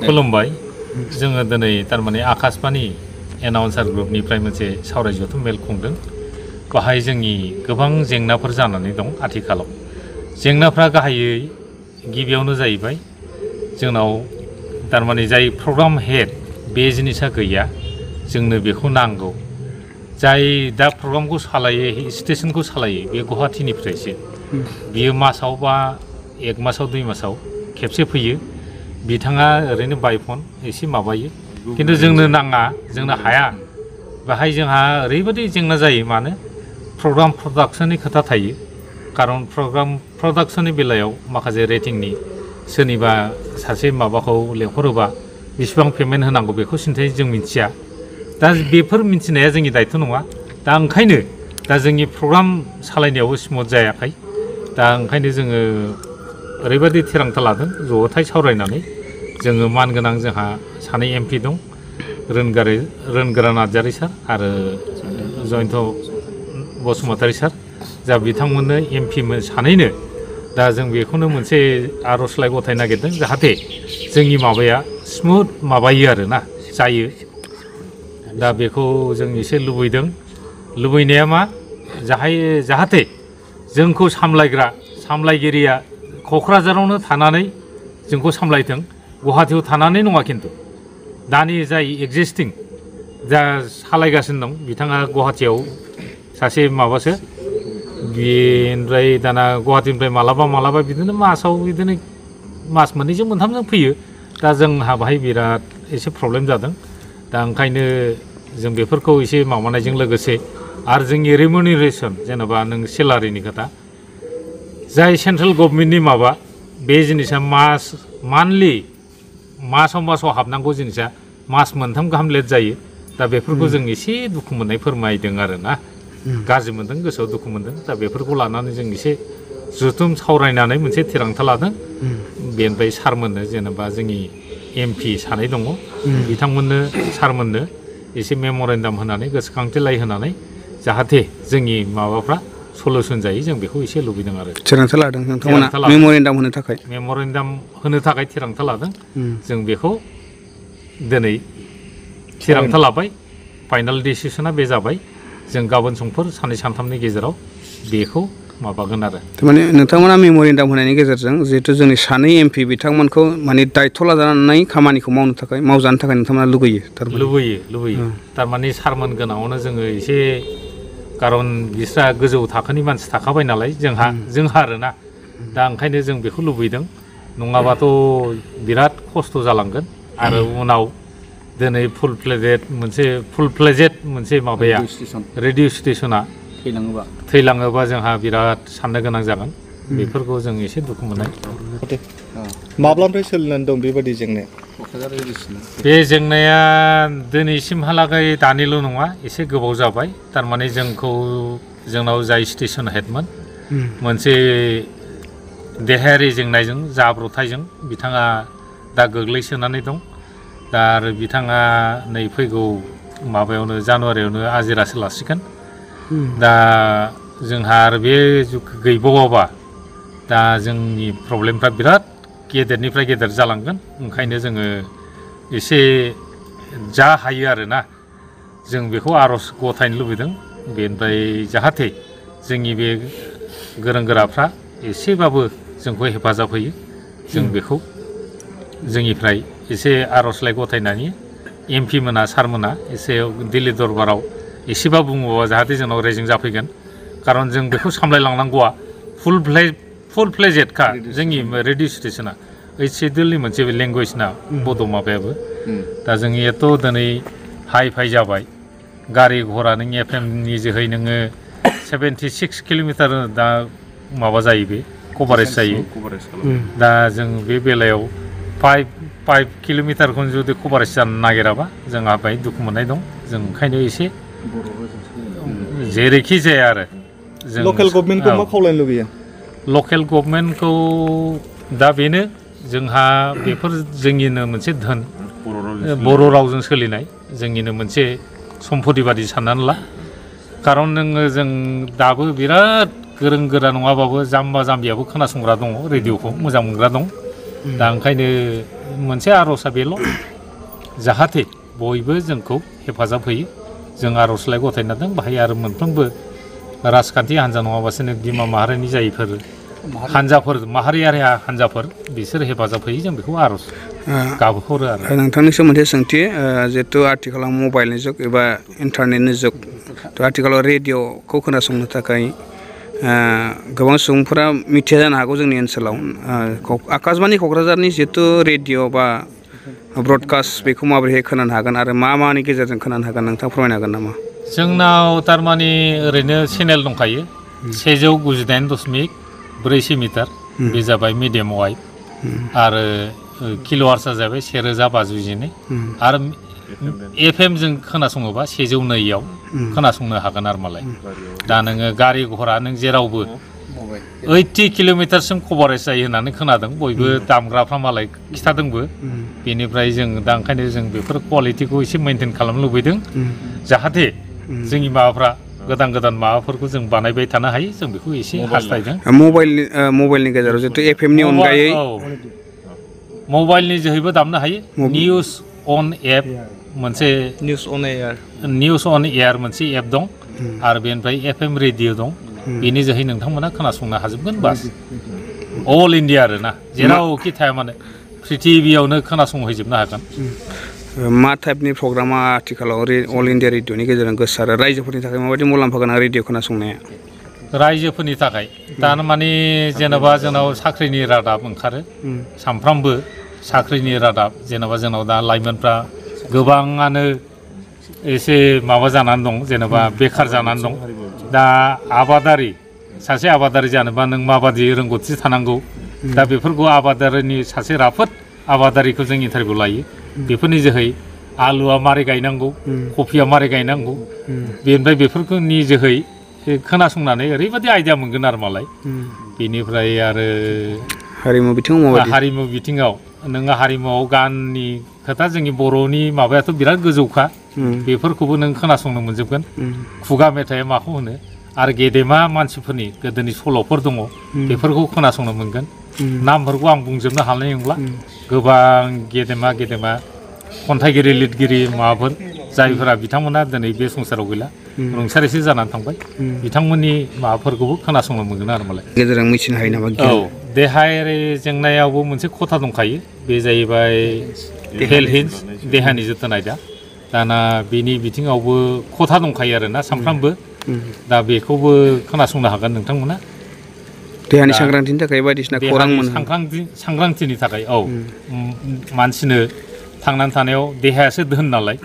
खुलुमबाय जोङो दिनै तारमाने आकाशबाणी एनाउन्सार ग्रुपनिफ्राय मोनसे सावरायजथुम मेल खुंदों बाहाय जोंनि गोबां जेंनाफोर जानानै दं आथिखालाव जेंनाफ्रा गाहायै गिबियावनो जाहैबाय जोंनाव तारमाने जाय प्रग्राम हेड बे जिनिसा गैया जोंनो बेखौ नांगौ जाय दा प्रग्रामखौ सालायो स्टेशनखौ सालायो बे गुवाहाटीनिफ्रायसो बियो मासाव बा एक मासाव 2 मासाव खेबसे फैयो बिथाङा ओरैनो बाय फन एसे माबायो किन्तु जोंनो नाङा जोंनो हाया बाहाय जोंहा ओरैबायदि जेंना जायो मानो प्रग्राम प्रडाक्शननि खोथा थायो कारन प्रग्राम प्रडाक्शननि बेलायाव माखासे रेटिंनि सोरनिबा सासे माबाखौ लेंहरोबा बेसेबां पेमेन्ट होनांगौ बेखौ सिन्थाय जों मिथिया दा बेफोर मिथिनाया जोंनि दायथ' नङा दा ओंखायनो दा जोंनि प्रग्राम सालायनायावबो स्मुथ जायाखै दा ओंखायनो जोङो ओरैबायदि थिरांथा लादों ज'थाय सावरायनानै जोङो मानगोनां जोंहा सानै एमपि दं रोनगोरा नार्जारी सार आरो जयन्त बसुमतारी सार जा बिथांमोननो एमपि सानैनो दा जों बेखौनो मोनसे आर'जलाइ गथायनो नागिरदों जाहाथे जोंनि माबाया स्मुथ माबायो आरोना जायो दा बेखौ जों एसे लुबैदों लुबैनाया मा जाहाथे जोंखौ सामलायगिरिया क'क्राझारावनो थानानै जोंखौ सामलायथों गुवाहाटीयाव थानानै नङा किन्तु दानि जाय एक्जिस्टिं जा सालायगासिनो दं बिथाङा गुवाहाटीयाव सासे माबासो बेनिफ्राय दाना गुवाहाटीनिफ्राय मालाबा बिदिनो मासाव बिदिनो मास मोननैजों मोनथामजों फैयो दा जोंहा बाहाय बिराद एसे प्रब्लेम जादों दा ओंखायनो जों बेफोरखौ एसे माबानायजों लोगोसे आरो जोंनि रेमुनेरेसन जेनेबा नों सेलारिनि खोथा जाय सेन्ट्रेल गभर्नमेन्टनि माबा बे जिनिसा मान्थलि मासाव हाबनांगौ जिनिसा मास मोनथाम गाहाम लेट जायो दा बेफोरखौ जों एसे दुखु मोननाय फोरमायदों आरोना गाज्रि मोनदों गोसोआव दुखु मोनदों दा बेफोरखौ लानानै जों एसे जुथुम सावरायनानै मोनसे थिरांथा लादों बेनिफ्राय सारमोननो जेनेबा जोंनि एमपि सानै दङ बिथांमोननो सारमोननो एसे मेम'रेन्डाम होनानै गोसोखांथिलाइ होनानै जाहाथे जोंनि माबाफ्रा सलुसन जायो जों बेखौ एसे लुबैदों आरो थिरांथा लादों नोंथांमोना मेम'रेन्डाम होनो थाखाय थिरांथा लादों जों बेखौ दिनै थिरांथा लाबाय फाइनाल डिसिसना बे जाबाय जों गाबोन समफोर साननै सानथामनि गेजेराव बेखौ माबागोन आरो माने नोंथांमोना मेम'रेन्डाम होनायनि गेजेरजों जिहेतु जोंनि सानै एमपि बिथांमोनखौ माने दायथ' लाजानानै खामानिखौ मावजानो थाखाय नोंथांमोना लुबैयो थारमाने सारमोन गोनाङावनो जोङो एसे कारन बिस्रा गोजौ थाखोनि मानसि थाखाबाय नालाय जोंहा आरोना दा ओंखायनो जों बेखौ लुबैदों नङाबाथ' बिराद खस्थ' जालांगोन आरो उनाव दिनै फुल प्लेजेट मोनसे माबाया रेडिअ स्टेशना थैलाङोबा जोंहा बिराद साननो गोनां जागोन बेफोरखौ जों एसे दुखु मोननाय माब्लानिफ्राय सोलिनानै दं बेबायदि जेंनाया बे जेंनाया दिनैसिमहालागै दानिल' नङा एसे गोबाव जाबाय थारमाने जोंनाव जाय स्टेशन हेडमोन मोनसे देहायारि जेंनाजों जाब्रबथायजों बिथाङा दा गोग्लैसोनानै दं दा आरो बिथाङा नै फैगौ माबायावनो जानुवारियावनो आजिरासो लासिगोन दा जोंहा आरो बे गैबावाबा दा जोंनि प्रब्लेमफ्रा बिराद गेदेरनिफ्राय गेदेर जालांगोन ओंखायनो जोङो एसे जा हायो आरोना जों बेखौ आर'ज गथायनो लुबैदों बेनिफ्राय जाहाथे जोंनि बे गोरों गोराफ्रा एसेबाबो जोंखौ हेफाजाब होयो जों बेखौ जोंनिफ्राय एसे आर'जलाइ गथायनानै एमपि मोना सारमोना एसे दिल्ली दरबाराव एसेबा बुङोबा जाहाथे जोंनाव रेजें जाफैगोन कारन जों बेखौ सामलायलांनांगौआ फुल प्लेजेटखा जोंनि रेडिअ स्टेशना ओइद सिडुलनि मोनसे लेंगुवेजना बड' माबायाबो दा जों एथ' दिनै हाइ फाइ जाबाय गारि घरा नों एफएमनि जोहै नोङो 76 किल'मिटार दा माबा जायो बे कभारेज जायो दा जों बे बेलायाव 5 किल'मिटारखौनो जुदि कभारेज जानो नागिराबा जोंहा बाहाय दुखु मोननाय दं जों ओंखायनो एसे जेरैखि जाया आरो जों लकेल गभर्नमेन्टखौ मा खावलायनो लुबैयो लकेल गभर्नमेन्टखौ दा बेनो जोंहा बेफोर जोंनिनो मोनसे धोन बर' रावजों सोलिनाय जोंनिनो मोनसे सम्पति बादि साननानै ला कारन जों दाबो बिराद गोरों गोरा नङाबाबो जाम्बा जाम्बियाबो खोनासंग्रा दङ रेडिअखौ मोजां मोनग्रा दं दा ओंखायनो मोनसे आर'जआ बेल' जाहाथे बयबो जोंखौ हेफाजाब होयो जों आर'जलाइ गथायना दों बाहाय आरो मोनफ्रोमबो राजखान्थि हान्जा नङाबासो बिमा माहारिनि जायफोर हान्जाफोर माहारियारि हान्जाफोर बिसोर हेफाजाब होयो जों बेखौ आर'ज गाबहरो आरो नोंथांनिसिम मोनसे सोंथि जिहेतु आथिखालाव मबाइलनि जुग एबा इन्टारनेटनि जुग थ' आथिखालाव रेडिअ'खौ खोनासंनो थाखाय गोबां सुबुंफोरा मिथिया जानो हागौ जोंनि ओनसोलाव आकाशबाणी क'क्राझारनि जिहेतु रेडिअ' बा ब्रडकास्ट बेखौ माबोरैहाय खोनानो हागोन आरो मा मानि गेजेरजों खोनानो हागोन नोंथाङा फोरमायनो हागोन नामा? जोंनाव थारमाने ओरैनो चेनेल दंखायो 199.4 मिटार बे जाबाय मिडियाम वाइभ आरो किल'वार्सआ जाबाय 1052 आरो FM जों खोनासङोबा 102आव खोनासंनो हागोन आरो मालाय दा नोङो गारि घरा नों जेरावबो 80 किल'मिटारसिम कभारेज जायो होननानै खोनादों बयबो दामग्राफ्रा मालाय खिथादोंबो बेनिफ्राय जों दा ओंखायनो जों बेफोर कुवालिटिखौ एसे मेनटेन खालामनो लुबैदों जाहाथे जोंनि माबाफ्रा गोदान गोदान माबाफोरखौ जों बानायबाय थानो हायो जों बेखौ एसे हास्थायदों मबाइलनि गेजेराव जिहेतु एफएमनि अनगायै मबाइलनि जोहैबो दामनो हायो निउस अन एप मोनसे निउस अन एयार मोनसे एप दं आरो बेनिफ्राय FM रेडिअ दं बेनि जोहै नोंथांमोना खोनासंनो हाजोबगोन बास अल इन्डिया आरोना जेरावखि थाया मानो प्रिथिबियावनो खोनासंहैजोबनो हागोन मा टाइपनि प्रग्रामा आथिखालाव अल इन्डिया रेडिअ'नि गेजेरजों गोसारो रायजोफोरनि थाखाय माबायदि मुलाम्फा गोनां रेडिअ' खोनासंनाया रायजोफोरनि थाखाय थारमाने जेनेबा जोंनाव साख्रिनि रादाब ओंखारो सानफ्रामबो साख्रिनि रादाब जेनेबा जोंनाव दा लाइमोनफ्रा गोबाङानो एसे माबा जानानै दं जेनेबा बेखार जानानै दं दा सासे आबादारि जानोबा नों माबादि रोंगौथि थानांगौ दा बेफोरखौ आबादारिनि सासे राफोद आबादारिखौ जों इन्टारभिउ लायो बेफोरनि जोहै आलुआ मारै गायनांगौ कफिया मारै गायनांगौ बेनिफ्राय बेफोरनि जोहै खोनासंनानै ओरैबायदि आइडिया मोनगोन आरो मालाय बेनिफ्राय आरो हारिमु बिथिङाव नोङो हारिमुआव गाननि खोथा जोंनि बर'नि माबायाथ' बिराद गोजौखा बेफोरखौबो नों खोनासंनो मोनजोबगोन खुगा मेथाइआ माखौ होनो आरो गेदेमा मानसिफोरनि गोदोनि सल'फोर दङ बेफोरखौ खोनासंनो मोनगोन नामफोरखौ आं बुंजोबनो हानाय नंला गोबां गेदेमा खन्थाइगिरि लिरगिरि माबाफोर जायफोरा बिथांमोना दिनै बे संसाराव गैला रुंसारिसो जानानै थांबाय बिथांमोननि माबाफोरखौबो खोनासंनो मोनगोन आरो मालाय गेजेरजों मिथिनो हायो नामा औ देहायारि जेंनायावबो मोनसे खथा दंखायो बे जाहैबाय हेल्थ देहानि जोथोन आयदा दाना बेनि बिथिङावबो खथा दंखायो आरोना सानफ्रामबो दा बेखौबो खोनासंनो हागोन नोंथांमोना देहानि सांग्रांथिनि थाखाय बायदिसिना खौरां मोनो सांग्रांथिनि थाखाय औ मानसिनो थांनानै थानायाव देहायासो धोन नालाय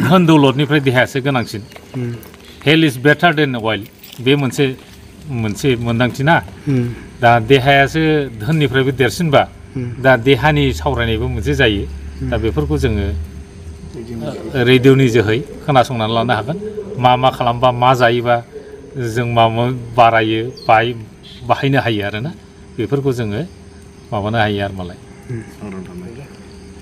धोन दौलतनिफ्राय देहायासो गोनांसिन हेल्थ इज बेटार देन वेल्थ बे मोनसे मोन्दांथि ना दा देहायासो धोननिफ्रायबो देरसिनबा दा देहानि सावरायनायबो मोनसे जायो दा बेफोरखौ जोङो रेडिअ'नि जोहै खोनासंनानै लानो हागोन मा खालामबा मा जायोबा जों मा बारायो बाहायनो हायो आरोना बेफोरखौ जोङो माबानो हायो आरो मालाय